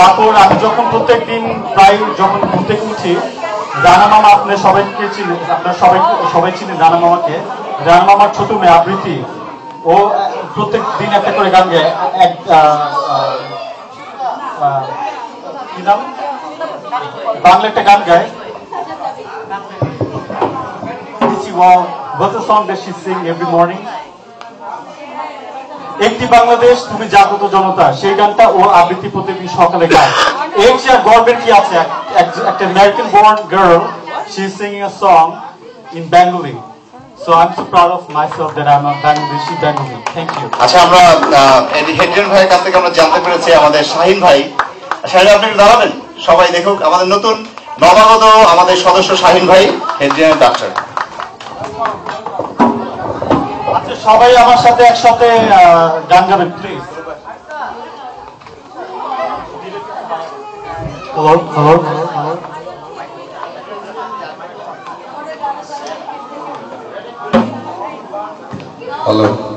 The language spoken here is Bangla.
তারপর আমি যখন প্রত্যেকদিন প্রায় যখন ঘুম থেকে উঠি, রানা মামা আপনার সবাইকে চিনেন, আপনার সবাই চিনেন রানা মামাকে। রানা মামার ছোট মেয়ে আবৃত্তি, ও প্রত্যেক দিন একটা করে গান গায়। এক কি নাম, বাংলা একটা গান গায়। What's the song that she sing every morning? একটি বাংলাদেশ তুমি জাগ্রত জনতা, সেই গানটা ও আবৃত্তি প্রতিদিন সকালে গায়। এই যে গর্বের কি আছে, একটা American born girl, she is singing a song in Bengali. So I'm so proud of myself that I'm a Bangladeshi Bengali. Thank you. আচ্ছা, আমরা হেডজন ভাইয়ের কাছ থেকে আমরা জানতে পেরেছি আমাদের শাহিন ভাই। শাহিন, আপনি একটু দাঁড়াবেন, সবাই দেখুক আমাদের নতুন নবাগত আমাদের সদস্য শাহিন ভাই, হেডজনের ডাক্তার। আচ্ছা, সবাই আমার সাথে একসাথে গান গাবেন প্লিজ। Hello hello hello.